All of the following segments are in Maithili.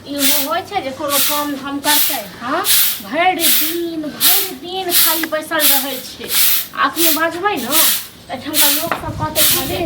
इहो होइ छै जे कोनो काम धाम करतै हाँ भरि दिन खाली बैसल रहै छै अखनी बजबै ने एहिठामका लोक सब कहतै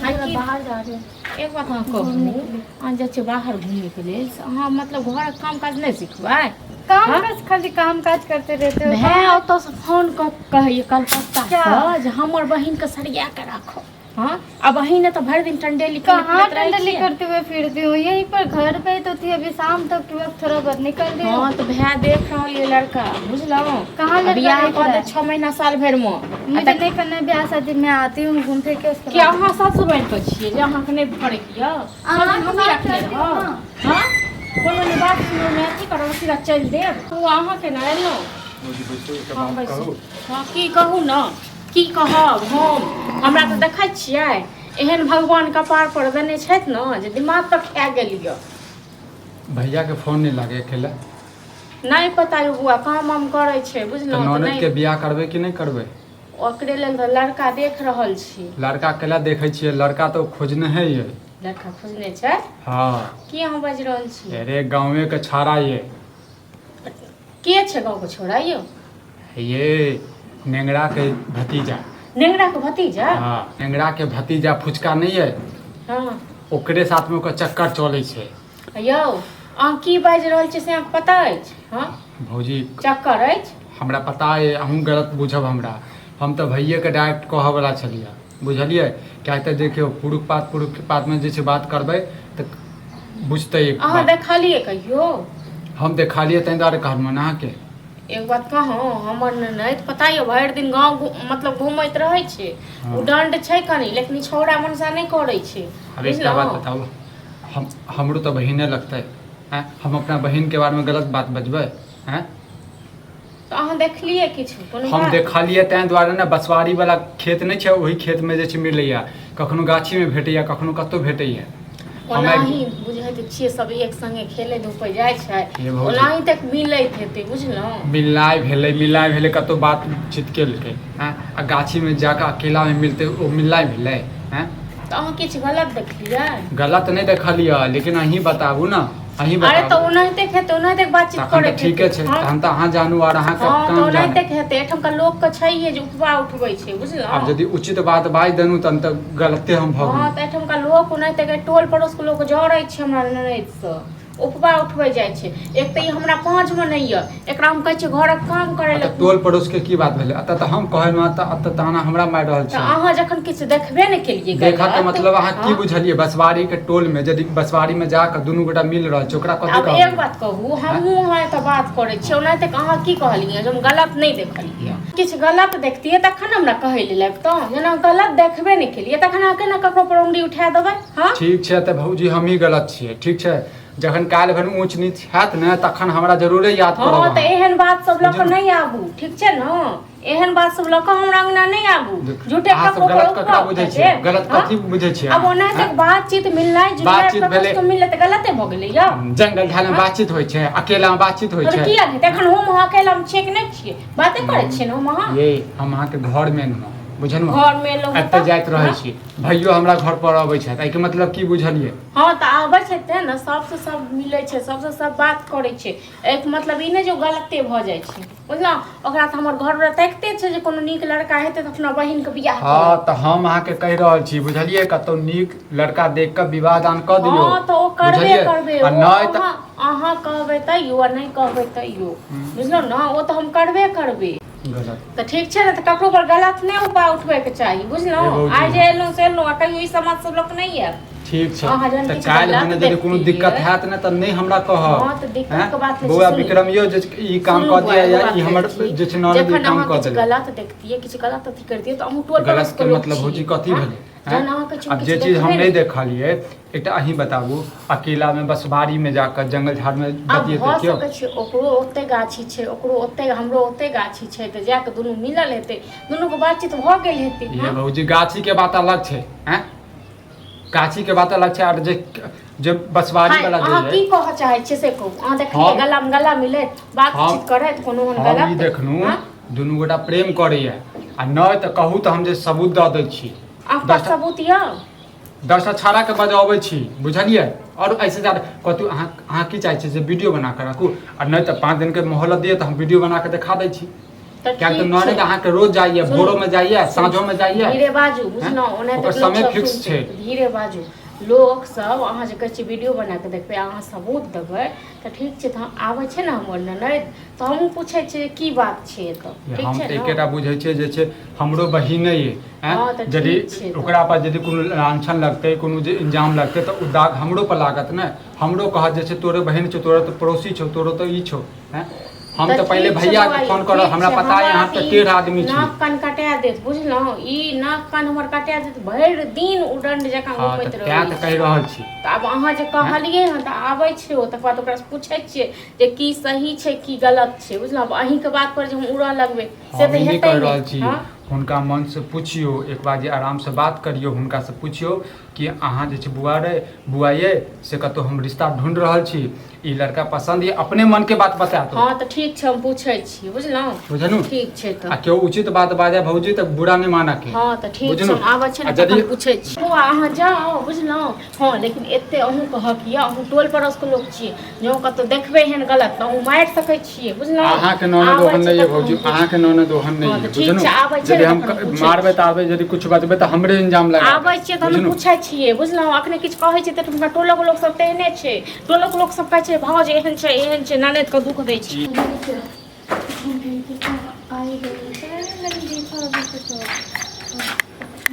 खाली बाहर जा रहे एक बात अहाँ कहू अहाँ जाइ छियै बाहर घूमयके लेल से अहाँ मतलब घरक काम काज नहीं सिखबै काम काज खाली काम काज करते रहते हो भाय ओतऽसँ फोन कऽ कहिए कलकत्ता से जे हमर बहिनके सरिया के राखो हाँ अब बहिन तो भर दिन टंडेली कहाँ टंडली करते हुए फिरती हूँ यहीं पर घर पे तो थी अभी शाम तक के वक्त थोड़ा बहुत निकल रही हाँ तो भाई देख रहा ये लड़का बुझलो कहाँ बियाह कर दे 6 महीना साल भर में मुझे नहीं करना ब्याह शादी मैं आती हूँ घूम फिर के उसके क्या अहाँ सासू बहन के छियै जे अहाँ के नहीं फड़े किया हम रखने रहो हाँ कोनो ने बात सुनो मैं अथी करो सीधा चल देब तो अहाँ के ना एलो हाँ की कहू ना की कहब हमरा तो देखै छियै एहन भगवान कपार पर देने छथि न जे दिमाग पर खा गेलियै भैया के फोन नहीं लागे अकेला नहीं पता यौ बुआ काम हम करे छै बुझलौ तो ननद के बियाह करबे कि नहीं करबे ओकरे लेल तो लड़का देख रहल छी लड़का केला देखे छियै लड़का तो खोजने है ये लड़का खोजने छै हाँ की अहाँ बाज रहल छी अरे गाँवे के छाड़ा ये के छै गाँव के छोड़ा यौ ये नेंगरा के भतीजा नेंगरा के भतीजा हाँ नेंगरा के भतीजा फुचका नहीं है हाँ ओकरे साथ में ओकर चक्कर चले छै यौ अहाँ की बाज रहल छी से अहाँके पता अछि हाँ भौजी चक्कर अछि हमरा पता है अहूँ गलत बुझब हमरा हम तो भैये के डायरेक्ट कह वाला छलिए बुझलिए क्या तो देखियो पुरुष पात में जैसे बात करबे तो बुझते अहाँ देखलिए कहियो हम देखलिए तै दुआरे कहलहुँ अहाँ के एक बात कहूँ हमर नहीं पता ये भरि दिन गाँव मतलब घूमैत रहे छै उ दंड छै कनी लेकिन छौड़ा मनसा नहीं करे छै अब एक बात बताओ हमरो तो बहिने लगते हैं हम अपना बहन के बारे में गलत बात बजबै हैं तो अहाँ देखलिए किछु कोनो हम देखलिए तै दुआरे ने बसवारी वाला खेत नहीं छै ओही खेत में जे छै मिलैया कखनो गाछी में भेटैया कखनो कतौ भेटैया ओनाही बुझैत छियै सब एक संगे खेले धूपै जाइ छै ओनाही तक मिलैत हेतै बुझलौं मिलनाइ भेलै कतौ बातचीत केलकै हैं आ गाछी में जाकर अकेला में मिलते ओ मिलनाइ भेलै हैं तो अहाँ किछु गलत देखलिए गलत नहीं देखलिए लेकिन अहीं बताबू ना अहीं अरे बताबू तो ओनाहिते खेते ओनाहिते बातचीत करे ठीके छै तहन त अहाँ जानू और अहाँ के हां काम तो ओनाहिते खेते एठम का लोग के छैहे जे उपवा उठबै छै बुझलौं अब यदि उचित बात बाज देनु तहन त गलते हम भऽ हां त एठम का लोग ओनाहिते के टोल पड़ोस के लोग जड़ै छै हमरा ननद से उपवा उठबै जाइ छै एक त ई हमरा पांच में नहीं य एकरा हम कहै छै घरक काम करे ले टोल पड़ोस के की बात भेलै अत त हम कहै त ताना हमरा मार रहल छै त अहाँ जखन किछ देखबे नै केलिए देखा के मतलब अहाँ की बुझलिए बसवारी के टोल में यदि बसवारी में जाकर दुनू गोटा मिल रहल छै ओकरा कथि अब एक बात कहू हमहू है त बात करे छी ओनाहिते अहाँ की कहलिए जे हम गलत नहीं देखलिए किछ गलत देखतिए तखन हमरा कहै ले लागतो जेना गलत देखबे नै केलिए तखन अहाँ केना ककरो पर उंगली उठा देबै हां ठीक छै त भौजी हम ही गलत छियै ठीक छै जखन काल भर ऊंच नीच हैत ने तखन हमरा जरूरे याद करब हां त एहन बात सब ल क नहीं आबू ठीक छै न एहन बात सब ल क हमरा अंगना नहीं आबू झूठे ककरो गलत ककरा बुझै छियै गलत कथि बुझै छियै अब ओना तक बातचीत मिलनाइ जुड़नाइ प्रकाश को मिलले त गलते भ गेलै या जंगल झाड़ में बातचीत होइ छै अकेला में बातचीत होइ छै किया नै तखन हम अकेला में छियै कि नै छियै बातें करै छियै न हम अहाँ ये हम अहाँ के घर में न बुझलहुँ घर में लोग एतऽ जाइत रहै छी भैयो हमरा घर पर अबै छै एहिके मतलब की बुझलिए हां त आबै छै ते न सबसे सब मिलै छै सबसे सब बात करै छै एक मतलब ई नै जो गलते भ जाइ छै बुझलौ ओकरा त हमर घर में तकते छै जे कोनो नीक लड़का हेतै त अपना बहिन के बियाह हां त हम अहाँ के कहि रहल छी बुझलिए कतौ नीक लड़का देख के विवाह दान क दियौ हां त ओ करबे करबे आ नै त अहाँ कहबै तैयो आ नै कहबै तैयो बुझलौ न ओ त हम करबे करबे गलत त ठीक छै न त ककरो पर गलत नै उपाय उठबै के चाही बुझलौ आइ जे एलौ से एलौ आ कहियो ई समाज सब लोक नै है ठीक छै त काल में यदि कोनो दिक्कत हैत न त नै हमरा कहब हां त दिक्कत के बात बौआ विक्रमियो जे ई काम क दिया या ई हमर जे छै नॉलेज ई काम क दे गलत देखतिए किछ गलत अथी करतिए त हम टोल गलत के मतलब होची कथि भेलै अब जे चीज हम नहीं देखलिए एकटा अहीं बताबू अकेला में बसवारी में जाकर जंगल झाड़ में बतियेते क्यों ओकरो ओते गाछी छै ओकरो ओते हमरो ओते गाछी छै त जाके दुनू मिलल हेतै दुनू के बातचीत भ गेल हेतै ये भौजी गाछी के बात अलग छै हैं गाछी के बात अलग छै और जे बसवारी वाला जे अहाँ की कह चाहे छै से कहू अहाँ देखिए गला में गला मिले बातचीत करे त कोनो गलत हम ई देखनु दुनू गोटा प्रेम करैया आ नै त कहू त हम जे सबूत द दै छी आपका सबूत य 10 अछाड़ा के बजाबै छी बुझलिए। और ऐसे ज्यादा कतु अहाँ की चाहै छी जे वीडियो बना के राखू और नहीं तो 5 दिन के मोहलत दिए तो हम वीडियो बना के दिखा दै छी। क्या तो नॉलेज अहाँ के रोज जाइए, भोरो में जाइए, साँझो में जाइए। धीरे बाजू बुझलौ, ओने तक समय फिक्स छै। धीरे बाजू। लोग सब अहाँ जे कहै छी वीडियो बना के देखबै, अहाँ सबूत देबै तऽ ठीक छै। तऽ आबै छै ने हमर ननद तऽ हमहूँ पूछै छियै की बात छै एतऽ, ठीक हम छै ने। एकेटा बुझै छियै जे छै हमरो बहिने ये हाँ, तऽ यदि ठीक छै तऽ। ओकरा पर यदि कोनो लांछन लगतै, कोनो जे इंजाम लगतै तऽ उ दाग हमरो पर लागत ने। हमरो कहत जे छै तोरे बहन छौ, तोरा तो पड़ोसी छौ, तोरो तो ई छौ हैं। हम तो पहले भैया के फोन करब, हमरा पता है यहाँ पे 13 आदमी छी। नाक कान कटा देत बुझलौ, ई नाक कान हमर कटा देत, भरि दिन उडंड जकाँ हाँ घुमैत तऽ रहै। क्या तऽ कहि रहल छी। तऽ आब अहाँ जे कहलियै हँ तऽ आबै छै ओ, तकर बाद ओकरासँ पूछै छियै जे की सही छै की गलत छै बुझलौ। अहींके बात पर जे हम उड़ऽ लगबै से तऽ हम नहि हेतै कहि रहल छी। हाँ? हुनका मन से पूछियो, एक बार जे आराम से बात करियो, हुनका से पूछियो कि अहाँ जे छै बुआ ये से कतौ हम रिश्ता ढूंढ रहल छी, ई लड़का पसंद ये, अपने मन के बात बता दो। हाँ तऽ ठीक छै, हम पूछै छी बुझलौ। बुझलू ठीक छै तऽ। आ केओ उचित बात बाजे भौजी तऽ बुरा नहीं माना के। हाँ तऽ ठीक छै, बुझलू? हम आबै छै आ ने यदि तखन पूछै छी। बौआ अहाँ जाउ बुझलौ। हाँ लेकिन एते अहूँ कहक यऽ, अहूँ टोल पड़ोस के लोग छियै, जँ कतौ देखबै एहन गलत तऽ अहूँ मारि सकै छियै बुझलौ। अहाँ के ननद ओहन नहीं है भौजी, अहाँ के ननद ओहन नहीं हाँ, है तऽ ठीक बुझलू। छै, आबै छै यदि ने हम तखन पूछै मारबै तऽ आबै, यदि कुछ बजबै तऽ हमरे इंजाम लगा आबै छियै तऽ हम पूछै छियै बुझलौ। अखने किछु कहै छियै तऽ तुमका टोलक लोक सब तेहने छै। टोलक लोक सब कहै छै भाउज एहन छै एहन छै, ननद के दुख दै छै।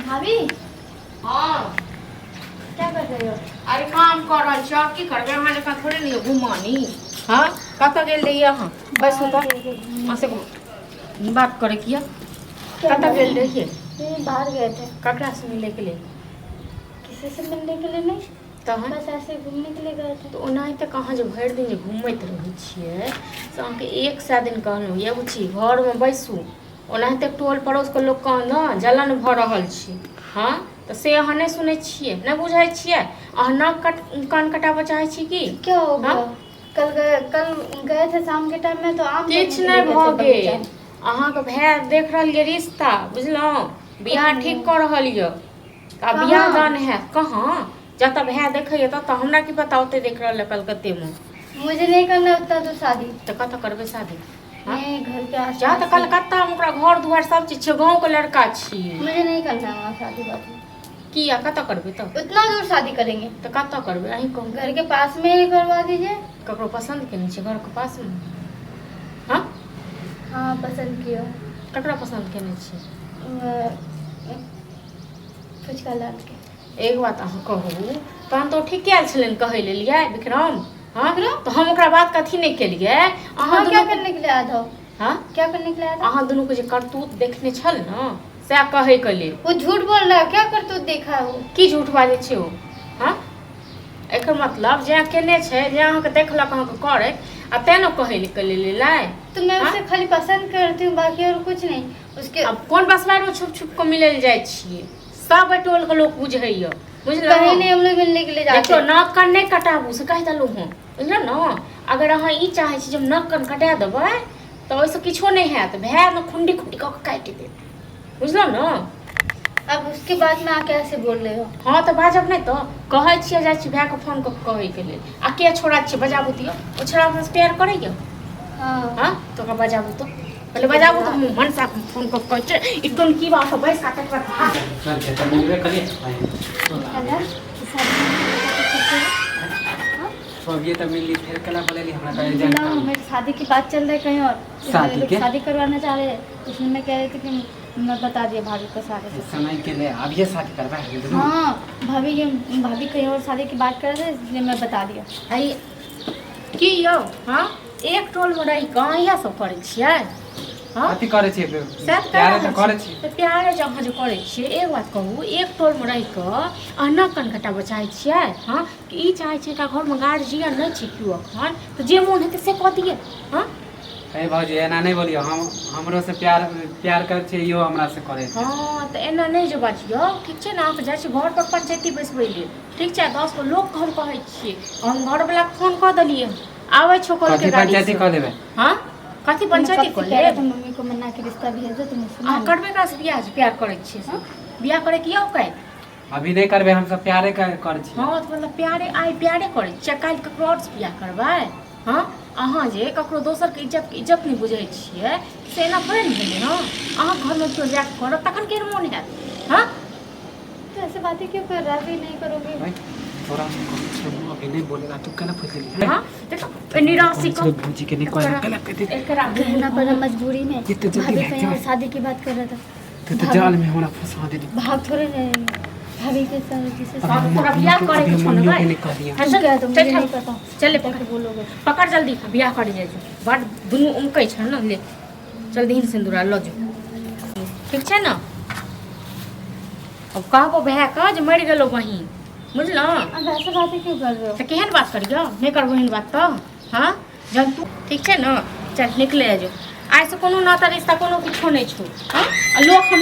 भाभी हाँ क्या कर रहे हो? अरे काम कर रहल छी, और की करबै, अहाँ जकाँ थोड़े ने यऽ घुमानी। हाँ कतऽ गेल रहियै अहाँ? बैसू तऽ अहाँ से बात करे की यऽ। कतऽ गेल रहियै? बाहर गए थे। ककरा से मिले के लिए? किसी से मिलने के लिए नहीं, तहन बस ऐसे घूमने के लिए गए थे। तऽ ओनाहिते कहाँ जे भरि दिन जे घूमैत रहै छियै से अहाँके 100 दिन कहलहुँ ये बुच्ची घरमे बैसू। ओनाहिते टोल पड़ोसके लोक ने जलन भऽ रहल छै। हाँ तऽ से अहाँ नहि सुनै छियै, नहि बुझै छियै। अहाँ नाक कान कटाबऽ चाहै छी की? क्या हो गया? हाँ? कल गए थे शाम के टाइम में तो आम किछु तोड़ने के नहि लिए गए भऽ थे गेल। अहाँके भाय देख रहल यऽ रिश्ता बुझलहुँ, बियाह ठीक कऽ रहल यऽ। आ कहाँ? बियाह दान हैत कहाँ? जतऽ भाय देखैया ततऽ, हमरा की पता ओते देख रहल है कलकत्तेमे। मुझे नहीं करना उतना तो शादी। तऽ कतऽ करबै शादी? हाँ? मैं घर के आस जा तऽ कलकत्ता में ओकरा घर दुआर सब चीज छै, गाँव के लड़का छियै। मुझे नहीं करना है वहाँ शादी बादी। किया कतऽ करबै तऽ? उतना दूर शादी करेंगे तऽ कतऽ करबै अहीं कहू। घर के पास में ही करवा दीजिए। ककरो पसंद के नहीं छै घर के पास में? हाँ हाँ पसंद किया। ककरा पसंद केने छियै? फुचका लाल के। एक बात अहाँ कहू, तहन तो ठीक आयल छलनि कहै लेलियै विक्रम। हाँ तो हम ओकरा बात कथी नहीं केलियै? हाँ क्या करने के लिए आया था? हाँ क्या करने के लिए आया था? अहाँ दुनू के जे करतूत देखने छल ने सएह कहै के लेल। वो झूठ बोल रहा है, क्या करतूत देखा है वो? की झूठ बाजै छै ओ? हाँ एकर मतलब जे केने छै, जे अहाँके देखलक अहाँके करैत आ तेँ ने कहै के लेल एलै। तो मैं हाँ? उसे खाली पसंद करती हूँ, बाकी और कुछ नहीं उसके। अब कोन बसवारि छुप छुप के मिलै जाइ छियै, सब टोल के लोक बुझैया बुझलहुँ। कहीं नहीं हम लोग मिलने के लिए जाते देखियो हैं। नाक कान नहीं कटाबू से कहि देलहुँ हँ बुझलहुँ ने। अगर अहाँ ई चाहै छी जे हम नाक कान कटा देबै तऽ ओहिसँ किछो नहि हैत, भाय ने खुंडी खुंडी कऽ के काटि देत बुझलहुँ ने। अब उसके बाद में आके ऐसे बोल रहे हो? हाँ तऽ बाजब नहि तऽ कहै छियै, जाइ छी भायके फोन कऽ के कहैके लेल। आ के छोड़ा छियै बजाबू दियौ, ओ छोड़ा अपनासँ प्यार करैया। हाँ हाँ तो ओकरा बजाबू तो पहले बजाबू तो मनसा फोन कऽ के कहै छै ई टोन की बात बैस काटै पर हां ये तो मिली फिर कला बोलेली हमरा का ना, एजेंट मेरी शादी की बात चल रही है कहीं और। शादी लोग के? शादी करवाना चाह रहे हैं, इसलिए मैं कह रही थी कि मैं बता दिया भाभी को सारे से। समय के लिए अब ये शादी करवा है। हाँ भाभी कहीं और शादी की बात कर रहे थे, इसलिए मैं बता दिया। आई की यौ हाँ एक टोलमे रहि कऽ इएह सब करै छियै? हाँ अथी करे छी प्यारे तो करे छी। तऽ प्यारे जे अहाँ जे करै छियै, एक बात कहू, एक टोलमे रहि कऽ अहाँ नाक कान कटाबऽ चाहै छियै? हाँ कि ई चाहै छै एकरा घरमे गार्जियन नहि छै केओ एखन, तऽ जे मोन हेतै से कऽ दियै। हाँ ए भौजी एना नहीं बोलियो, हम हमरो से प्यार कर छै, इहो हमरा से करे छै। हाँ तऽ एना नहि जे बाजियौ ठीक छै ने। अहाँके जाइ छी घर पर पंचायती बैसबै लेल ठीक छै, 10 गो लोक हम कहै छियै, हम घरवलाके फोन कऽ देलियै आबै छौ कल के कथी गाड़ी पंचायती कऽ देबै? हाँ कथी पंचायती मैं कब कऽ से कह रहा लेब? था मम्मी को मन्ना के रिश्ता भेज दो, तुम सुना अहाँ नहीं। करबै कहाँ से बियाह जे प्यार करै छियै से? बियाह करे की औकात? अभी नहीं करबे, हम सब प्यारे कर छी। हाँ तो मतलब प्यारे आइ प्यारे करे छियै, काल्हि ककरो और से बियाह करबै? हाँ अहाँ जे ककरो दोसर के इज्जत नहीं बुझै छियै से एना थोड़े ने भेलै। हाँ अहाँ घरमे केओ जाके करत तखन केहन मोन हैत? हाँ तो ऐसे बातें क्यों कर रहा है? अभी नहीं करोगे? भाई थोड़ा अभी नहीं बोलेगा तू कहना फुल ली। हाँ देखो निराशी को भूजी के नहीं कहना कहना कहते एकरा कहना पड़ा मजबूरी में। ये तो जल्दी भाभी भाग कहीं जाओ। और शादी की बात कर रहा था। तू तो जाल में हमरा फंसा दे। भाग थोड़े रहे भाभी के साथ जिसे हाँ, तोरा बियाह करे के छौ ने भाई? नहीं कह दिया। ठीक है, तो मुझे चल, नहीं पता। चल जाके बोलोगे। पकड़ जल्दी बियाह कर जाइ बड़ दुनू उमकै छ न। ले चल दही सिंदूरा ल जो, ठीक छै न? अब कहबो भए कह जे मरि गेलो बहिन, बुझलौ? अब ऐसे बातें क्यों कर रहे हो? तऽ केहन बात करियो? नहीं करबो एहन बात तऽ। हाँ जल तू ठीक छै न? चल निकले जो। आइ से कोनो नाता रिश्ता कोनो किछो नहीं छौ। हाँ लोक हमरा